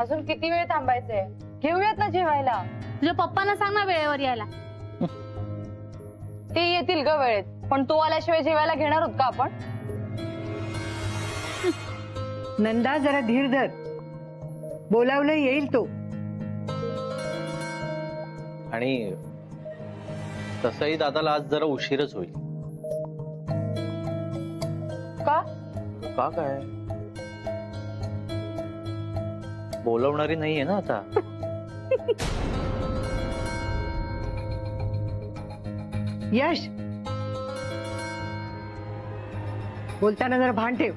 अजून किती वेळ थांबायचंय? घेऊयात ना जेवायला. तुझ्या पप्पांना सांग ना वेळेवर यायला. ते येतील ग वेळेत, पण तो आल्याशिवाय जेवायला घेणार आहोत का आपण? नंदा जरा धीर धर, बोलावलं येईल तो. आणि तसंही दादाला आज जरा उशीरच होईल. का? का काय बोलवणारी नाहीये ना आता. यश, बोलताना जरा भान ठेव.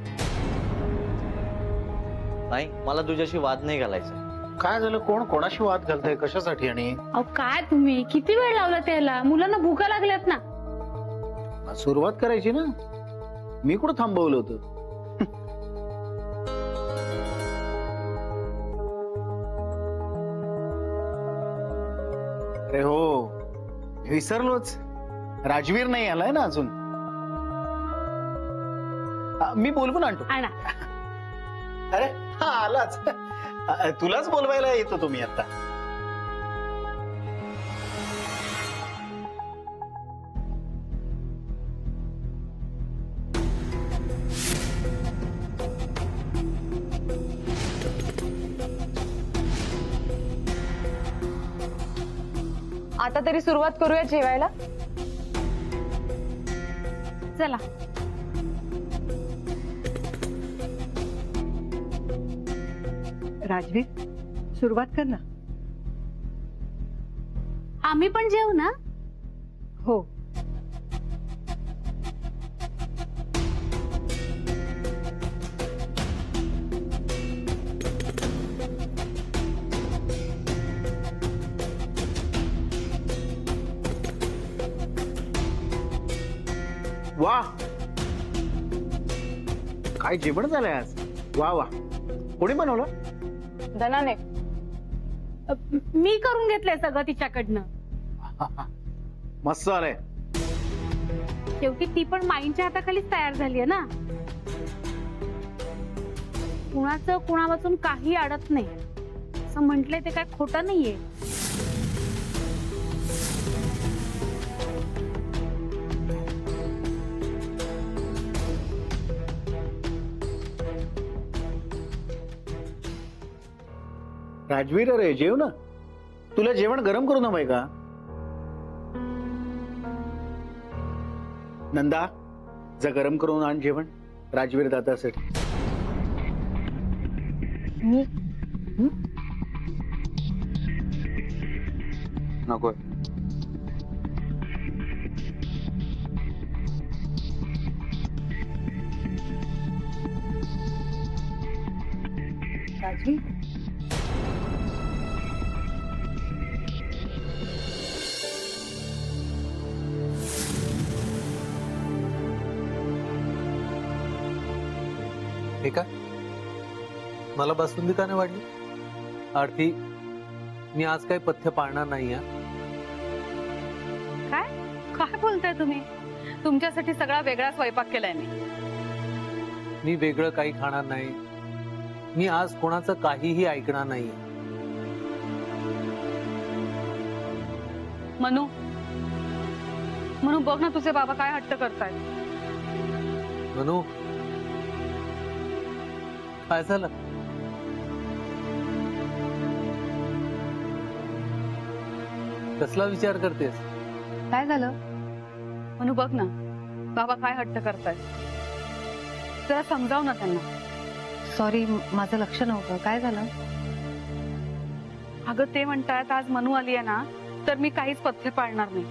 नाही, मला तुझ्याशी वाद नाही घालायचा. काय झालं? कोण कोणाशी वाद घालतंय? कशासाठी? आणि अहो काय तुम्ही किती वेळ लावला त्याला? मुलांना भूका लागल्यात ना. सुरुवात करायची ना. मी कुठं थांबवलं होतं? अरे हो, विसरलोच. राजवीर नाही आलाय ना अजून. मी बोलवून आणतो. आणा. अरे हा आलाच. तुलाच बोलवायला येतो तुम्ही आता. आता तरी सुरुवात करूया जेवायला. चला. राजवीर, सुरुवात कर ना. आम्ही पण जेवू ना. हो. वा, काय जेवण झालंय आज. वा वा, कोणी बनवलं? धनाने. मी करून घेतलंय सगळं तिच्याकडनं. मस्त झालंय. शेवटी ती पण माईंच्या हाताखालीच तयार झालीये ना. कुणाचं कुणापासून काही अडत नाही असं म्हटलंय ते काय खोटं नाहीये. राजवीर, अरे जेव ना. तुला जेवण गरम करू नव्हे का? नंदा, जा गरम करून आण जेवण राजवीर दादासाठी. नको. राजवीर, हे का? मला बासुंदी का नाही वाढली? आरती, मी आज काही पथ्य पाळणार नाही. काय काय बोलताय तुम्ही? तुमच्यासाठी सगळा वेगळा स्वयंपाक केलाय मी वेगळं काही खाणार नाही. मी आज कोणाचं काहीही ऐकणार नाही. मनू, मनू बघ ना तुझे बाबा काय हट्ट करतायत. मनू, काय झालं? कसला विचार करतेस? काय झालं? मनू बघ ना बाबा काय हट्ट करतायत. जरा समजाव ना त्यांना. सॉरी, माझं लक्ष नव्हतं. काय झालं? अगं ते म्हणतायत आज मनू आली आहे ना तर मी काहीच पथ्य पाळणार नाही.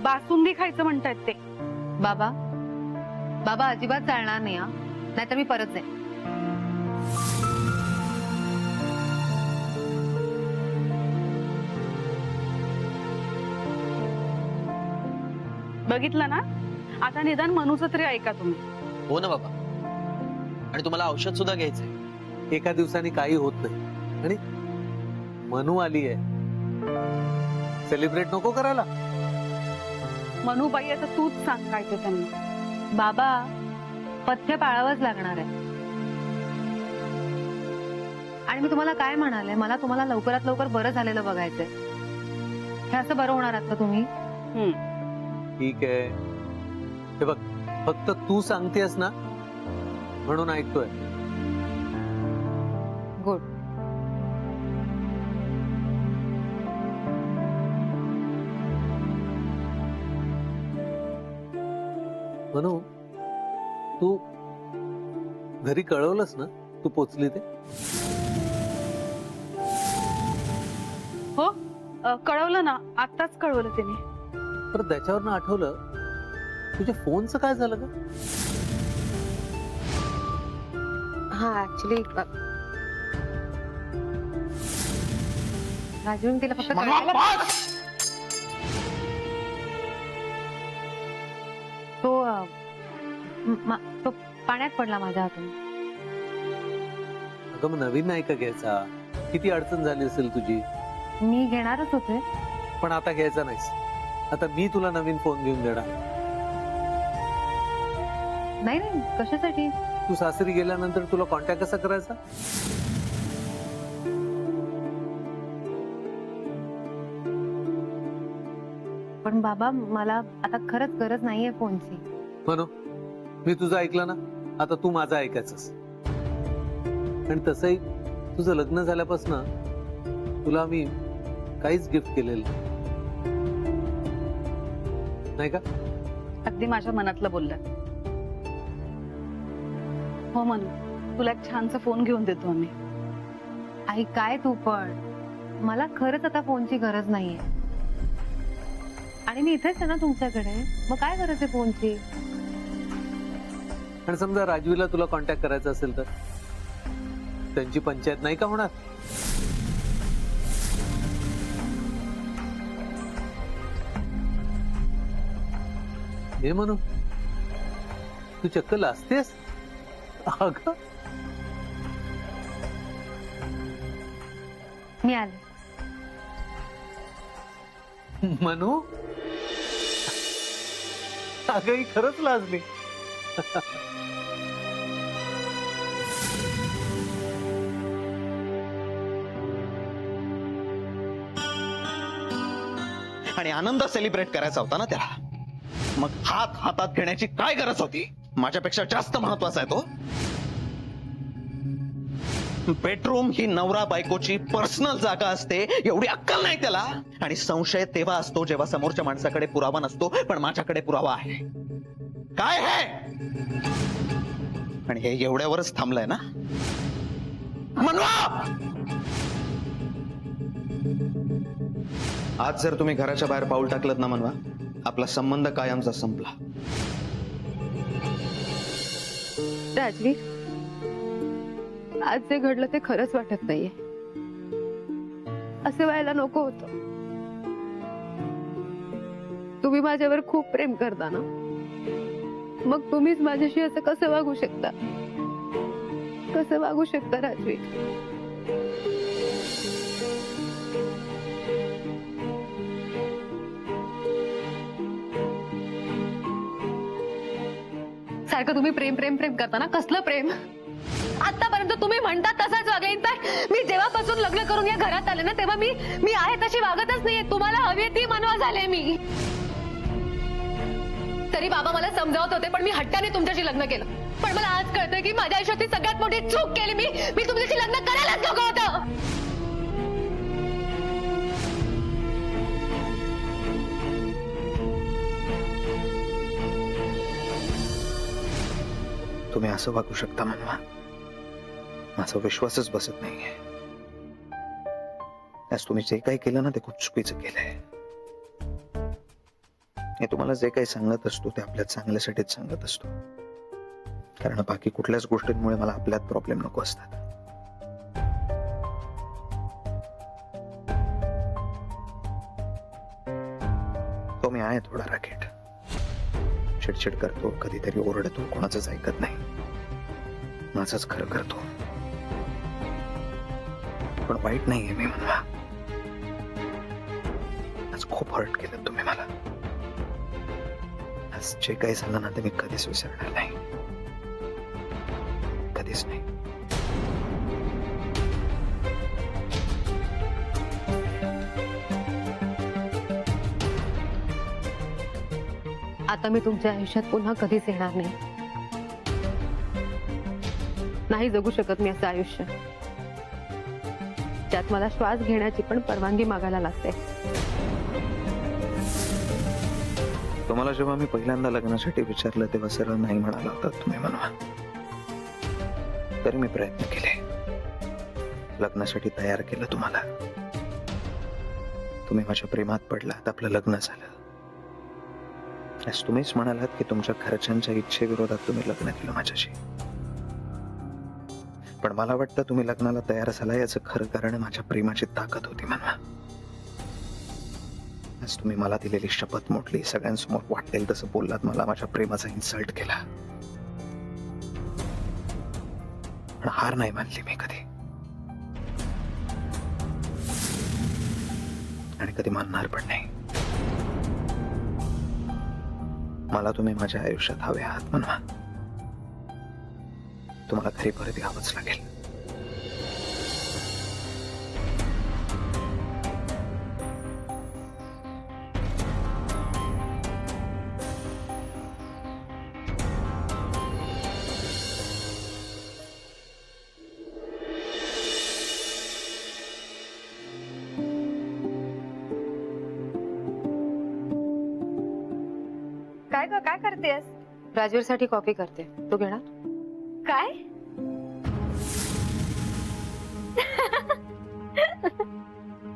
बासुंदी खायचं म्हणतायत ते. बाबा, बाबा अजिबात चालणार नाही. नाहीतर मी परत जाईन. बघितलं ना, आता निदान मनूचं तरी ऐका तुम्ही. हो ना बाबा. आणि तुम्हाला औषध सुद्धा घ्यायचंय. एका दिवसाने काही होत नाही. आणि मनू आली आहे, सेलिब्रेट नको करायला? मनूबाई आता तूच सांग काय ते त्यांना. बाबा, पथ्य पाळावंच लागणार आहे. आणि मी तुम्हाला काय म्हणाले, मला तुम्हाला लवकरात लवकर बरं झालेलं बघायचंय. हे असं बरं होणार आहात का तुम्ही? ठीक आहे, हे बघ, फक्त तू सांगतेस ना म्हणून ऐकतोय. गुड. म्हणू तू घरी कळवलंस ना तू पोचली ते? हो, कळवलं ना, आत्ताच कळवलं त्यांनी. परत त्याच्यावरनं आठवलं, तुझ्या फोनचं काय झालं ग? हा ऍक्च्युली राजू तिला फक्त तो पाण्यात पडला माझ्या हातून. अगं मग नवीन नाही का घ्यायचा? किती अडचण झाली असेल तुझी. मी घेणारच होते. पण आता घ्यायचा नाहीस. आता मी तुला नवीन फोन घेऊन देणार. नाही नाही, कशासाठी? तू सासरी गेल्यानंतर तुला कॉन्टॅक्ट कसा करायचा? पण बाबा, मला आता खरंच गरज नाहीये फोनची. म्हणू मी तुझं ऐकलं ना, आता तू माझं ऐकायचंस. आणि तसंही तुझं लग्न झाल्यापासून तुला मी काहीच गिफ्ट केलेलं नाही का? अगदी माझ्या मनातलं बोललं. हो म्हणू, तुला एक छानसा फोन घेऊन देतो आम्ही. आई काय तू पण, मला खरंच आता फोनची गरज नाहीये. आणि मी इथेच आहे ना तुमच्याकडे, मग काय गरज आहे फोनची? आणि समजा राजवीला तुला कॉन्टॅक्ट करायचा असेल तर त्यांची पंचायत नाही का होणार? हे म्हणू तू चक्क लाजतेस? अगं मी आले. मनू, अगं ही खरंच लाजली. आणि आनंद सेलिब्रेट करायचा होता ना त्याला, मग हात हातात घेण्याची काय गरज होती? माझ्यापेक्षा जास्त महत्वाचा आहे तो. बेडरूम ही नवरा बायकोची पर्सनल जागा असते, एवढी अक्कल नाही त्याला. आणि संशय तेव्हा असतो जेव्हा समोरच्या माणसाकडे पुरावा नसतो, पण माझ्याकडे पुरावा आहे. काय है? आणि हे एवढ्यावरच थांबलंय ना? मनवा, आज जर तुम्ही घराच्या बाहेर पाऊल टाकलत ना मनवा, आपला संबंध कायमचा संपला. राजवीर, आज जे घडलं ते खरंच वाटत नाहीये. असं व्हायला नको होतं. तुम्ही माझ्यावर खूप प्रेम करता ना, मग तुम्हीच माझ्याशी असं कसं वागू शकता? कसं वागू शकता राजवीर? सारखं तुम्ही प्रेम प्रेम प्रेम करता ना, कसलं प्रेम? आतापर्यंत तुम्ही म्हणता तसाच वागले. इनफॅक्ट मी जेव्हापासून लग्न करून या घरात आले ना, तेव्हा मी आहे तशी वागतच नाहीये. तुम्हाला हवी ती मनवा झाले मी. तरी बाबा मला समजावत होते, पण मी हट्टाने तुमच्याशी लग्न केलं. पण मला आज कळतंय की माझ्या आयुष्यातली सगळ्यात मोठी चूक केली मी तुमच्याशी लग्न करायलाच नको होतं. तुम्ही असं वागू शकता मनवा? माझा विश्वासच बसत नाहीये. आज तुम्ही जे काही केलं ना ते खूप चुकीचं केलंय. हे तुम्हाला जे काही सांगत असतो ते आपल्या चांगल्यासाठीच सांगत असतो. कारण बाकी कुठल्याच गोष्टींमुळे मला आपल्यात प्रॉब्लेम नको असतात. तो मी आहे थोडा राकेट, चिडचिड करतो, कधीतरी ओरडतो, कोणाचंच ऐकत नाही, माझंच खरं करतो. पण वाईट नाहीये मी म्हणवा. आज खूप हर्ट केलं तुम्ही मला. आज जे काही झालं ना ते मी कधीच विसरणार नाही, कधीच नाही. आता मी तुमच्या आयुष्यात पुन्हा कधीच येणार नाही. नाही जगू शकत मी असं आयुष्य त्यात मला श्वास घेण्याची पण परवानगी मागायला लागते. तुम्हाला जेव्हा मी पहिल्यांदा लग्नासाठी विचारलं तेव्हा सरळ नाही म्हणाला होता तुम्ही म्हणा. तरी मी प्रयत्न केले, लग्नासाठी तयार केलं तुम्हाला. तुम्ही माझ्या प्रेमात पडलात, आपलं लग्न झालं. आज तुम्हीच म्हणालात की तुमच्या घरच्यांच्या इच्छेविरोधात तुम्ही लग्न केलं माझ्याशी. पण मला वाटतं तुम्ही लग्नाला तयार झाला याचं खरं कारण माझ्या प्रेमाची ताकद होती म्हणा. आज तुम्ही मला दिलेली शपथ मोडली, सगळ्यांसमोर वाटेल तसं बोललात, मला माझ्या प्रेमाचा इन्सल्ट केला. पण हार नाही मानली मी कधी, आणि कधी मानणार पण नाही. मला तुम्ही माझ्या आयुष्यात हवे आहात म्हणा. तुम्हाला घरी परत यावंच लागेल. काय ग, काय करतेस? राजवीरसाठी कॉफी करते, तू घेणार? काय?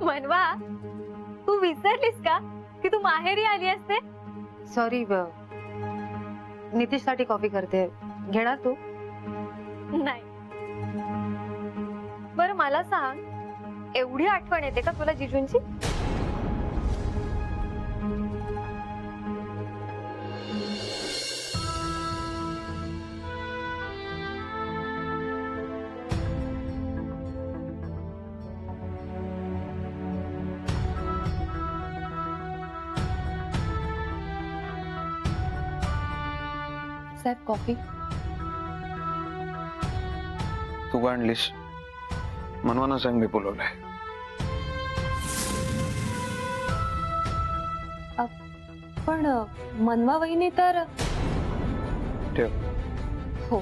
मनवा, तू विसरलीस का की तू माहेरी आली असते? सॉरी, नितीशसाठी कॉफी करते, घेणार तू? नाही. बरं मला सांग, एवढी आठवण येते का तुला जिजूंची? साहेब कॉफी. तू आणलीस, मनवाना सांग मी बोलवलंय. पण मनवा वहिनी तर ठेव. हो.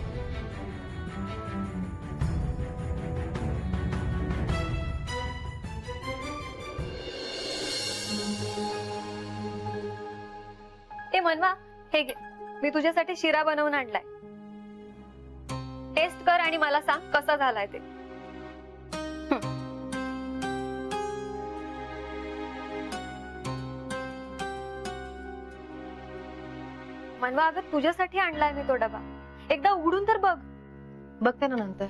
ए मनवा, हे घे, मी तुझ्यासाठी शिरा बनवून आणलाय. टेस्ट कर आणि मला सांग कसा झालाय ते. मनवा, अगं तुझ्यासाठी आणलाय मी तो डबा. एकदा उघडून तर बघ. बघते ना नंतर.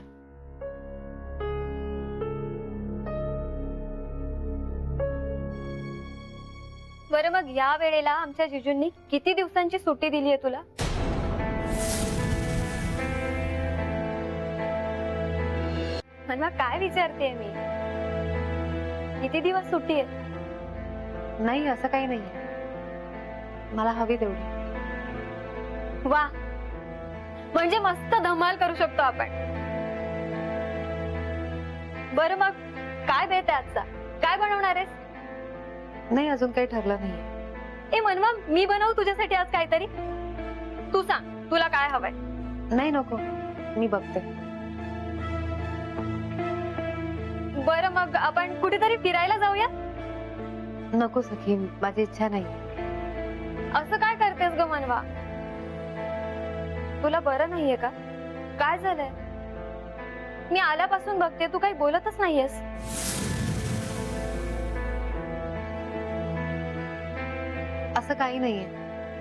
बरं मग या वेळेला आमच्या जिजूंनी किती दिवसांची सुट्टी दिली आहे तुला? मनवा, काय विचारतेय मी? किती दिवस सुट्टी आहे? नाही, असं काही नाही, मला हवी तेवढी. वा, म्हणजे मस्त धमाल करू शकतो आपण. बरं मग काय बेत आहे आजचा? काय बनवणार आहेस? नाही, अजून काही ठरलं नाहीये. ए मनवा, मी बनवू तुझ्यासाठी आज काहीतरी? तू सांग तुला काय हवंय. नाही, नको, मी बघते. बरं मग आपण कुठेतरी फिरायला जाऊया? नको सखी, माझी इच्छा नाही. असं काय करतेस ग मनवा? तुला बरं नाहीये का? काय झालंय? मी आल्यापासून बघते तू काही बोलतच नाहीयेस. असं काही नाहीये.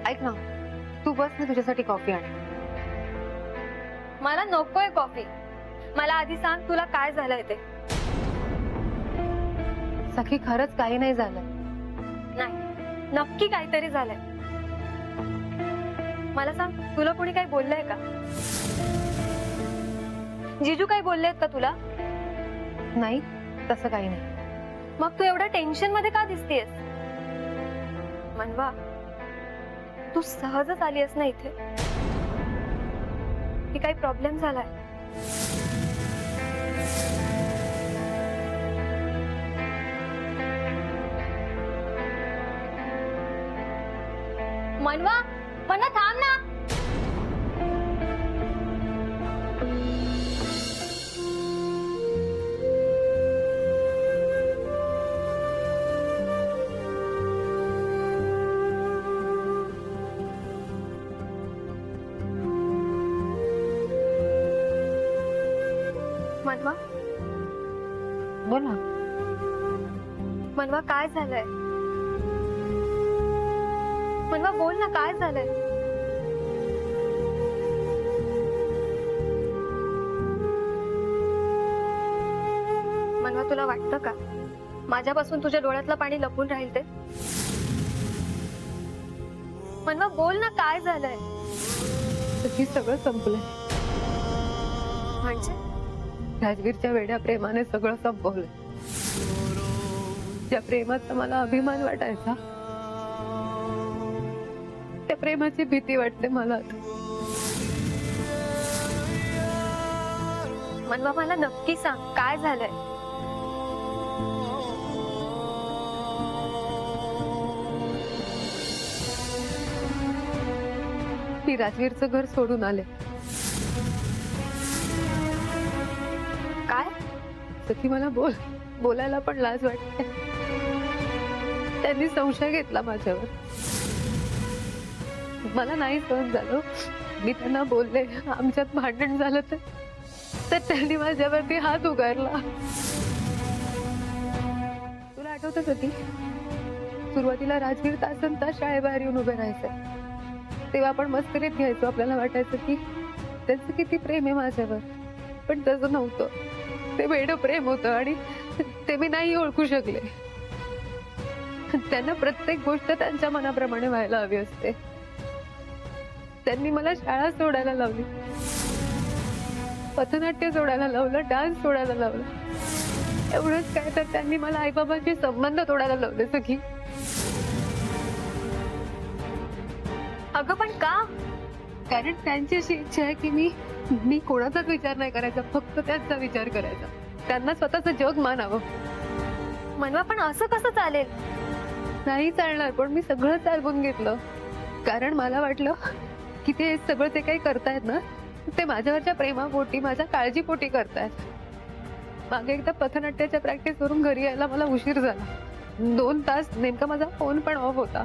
ऐक ना, तू बस, मी तुझ्यासाठी कॉफी आण. मला नकोय कॉफी. मला आधी सांग तुला काय झालंय ते. सखी, खरंच काही नाही झालं. नाही, नक्की काहीतरी झालंय. मला सांग, तुला कोणी काही बोललंय का? जिजू काही बोललेत का तुला? नाही, तसं काही नाही. मग तू एवढ्या टेन्शन मध्ये का दिसतेस? मनवा, तू सहजच आली आहेस ना इथे? की काही प्रॉब्लेम झालाय? मनवा, पण ना थांब ना. मनवा, बोला. मनवा काय झालंय? मनवा बोल ना, काय झालंय? मनवा, तुला वाटतं का माझ्यापासून तुझ्या डोळ्यातलं पाणी लपून राहील ते? मनवा बोल ना, काय झालंय? सखी सगळं संपलंय. म्हणजे राजवीरच्या वेड्या प्रेमाने सगळं संपवलंय. ज्या प्रेमाचा मला अभिमान वाटायचा, त्या प्रेमाची भीती वाटते मला आता. मनवा, मला नक्की सांग काय झालंय? मी राजवीरचं घर सोडून आले. काय? सखी मला बोलायला पण लाज वाटते. त्यांनी संशय घेतला माझ्यावर. मला नाही सहन झालं. मी त्यांना बोलले, आमच्यात भांडण झालं तर त्यांनी माझ्यावरती हात उगारला. तुला आठवतं सखी, सुरुवातीला राजवीर तासन तास शाळेबाहेर येऊन उभे राहायचे. तेव्हा आपण मस्करीत घ्यायचो. आपल्याला वाटायचं की त्यांचं किती प्रेम आहे माझ्यावर. पण तसं नव्हतं. ते वेडं प्रेम होतं आणि ते मी नाही ओळखू शकले. त्यांना प्रत्येक गोष्ट त्यांच्या मनाप्रमाणे व्हायला हवी असते. त्यांनी मला शाळा सोडायला लावली, पथनाट्य सोडायला लावलं, डान्स सोडायला लावलं. एवढंच काय तर त्यांनी मला आईबाबांचे संबंध तोडायला लावले सखी. अगं पण का? कारण त्यांची अशी इच्छा आहे की मी कोणाचाच विचार नाही करायचा, फक्त त्यांचा विचार करायचा. त्यांना स्वतःचं जग मानावं. मनवा, पण असं कसं चालेल? नाही चालणार. पण मी सगळं चालवून घेतलं. कारण मला वाटलं की ते सगळं जे काही करतायत ना, ते माझ्यावरच्या प्रेमापोटी, माझ्या काळजीपोटी करतायत. मागे एकदा पथनाट्याच्या प्रॅक्टिस वरून घरी यायला मला उशीर झाला. 2 तास नेमका माझा फोन पण ऑफ होता.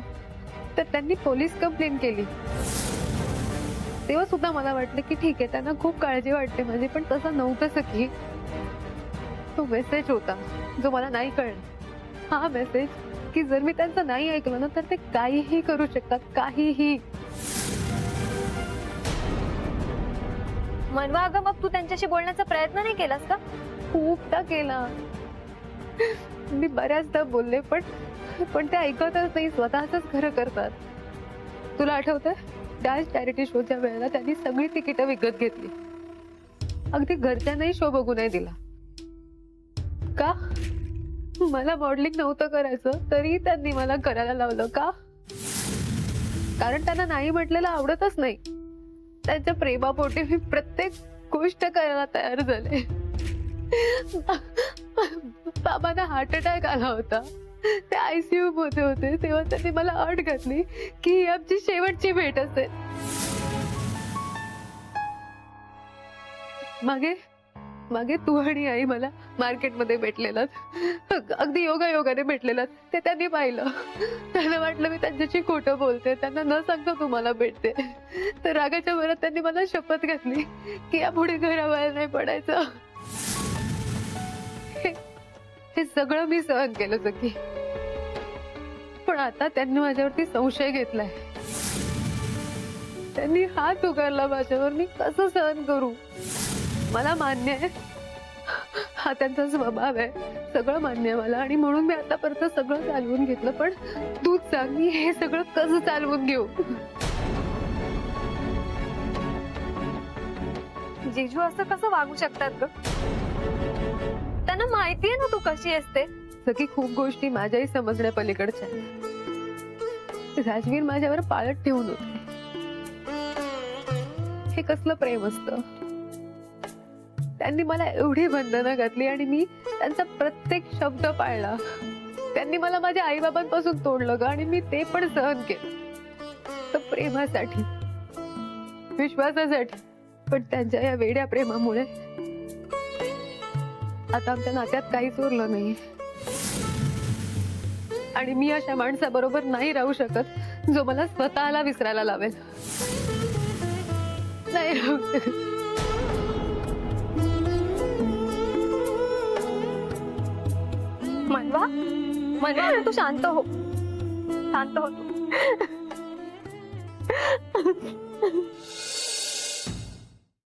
तर त्यांनी पोलीस कंप्लेंट केली. तेव्हा सुद्धा मला वाटलं की ठीक आहे, त्यांना खूप काळजी वाटते माझी. पण तसं नव्हतं सखी. तो मेसेज होता जो मला नाही कळला. हा मेसेज की जर मी त्यांचं नाही ऐकलं ना, तर ते काहीही करू शकतात, काहीही. मनवा, अगं मग तू त्यांच्याशी बोलण्याचा प्रयत्न नाही केलास का? खूपदा केला. मी बऱ्याचदा बोलले, पण ते ऐकतच नाही. स्वतःच खरं करतात. तुला आठवतंय, डान्स चॅरिटी शोच्या वेळेला त्यांनी सगळी तिकीट विकत घेतली. अगदी घरच्यांनाही शो बघू नाही दिला. का? मला मॉडेलिंग नव्हतं करायचं, तरी त्यांनी मला करायला लावलं. का? कारण त्यांना नाही म्हटलेलं आवडतच नाही. त्यांच्या प्रेमापोटी मी प्रत्येक गोष्ट करायला तयार झाले. बाबांना हार्ट अटॅक आला होता. ते ICU मध्ये होते. तेव्हा त्यांनी मला अट घातली की ही आमची शेवटची भेट असेल. मागे तू आणि आई मला मार्केटमध्ये भेटलेलात. अगदी योगायोगाने भेटलेलात. ते त्यांनी पाहिलं. त्यांना वाटलं मी त्यांच्याशी खोटं बोलते, त्यांना न सांगता तुम्हाला भेटते. तर रागाच्या भरात त्यांनी मला शपथ घातली की यापुढे घराबाहेर नाही पडायचं. हे सगळं मी सहन केलं सखी. पण आता त्यांनी माझ्यावरती संशय घेतलाय. त्यांनी हात उगारला माझ्यावर. मी कसं सहन करू? मला मान्य आहे, हा त्यांचा स्वभाव आहे, सगळं मान्य आहे मला. आणि म्हणून मी आतापर्यंत सगळं चालवून घेतलं. पण तूच सांग, मी हे सगळं कसं चालवून घेऊ? जिजू असं कसं वागू शकतात ग? त्यांना माहितीये ना तू कशी असते. सगळी खूप गोष्टी माझ्याही समजण्या पलीकडच्या. राजवीर माझ्यावर पाळत ठेवून होते. हे कसलं प्रेम असतं? त्यांनी मला एवढी बंधनं घातली आणि मी त्यांचा प्रत्येक शब्द पाळला. त्यांनी मला माझ्या आईबाबांपासून तोडलं ग, आणि मी ते पण सहन केलं. फक्त प्रेमासाठी, विश्वासासाठी. पण त्यांच्या या वेड्या प्रेमामुळे आता आमच्या नात्यात काहीच उरलं नाही. आणि मी अशा माणसाबरोबर नाही राहू शकत जो मला स्वतःला विसरायला लावेल. नाही राहू शकत. मनवा मनवा तू शांत हो, शांत हो तू.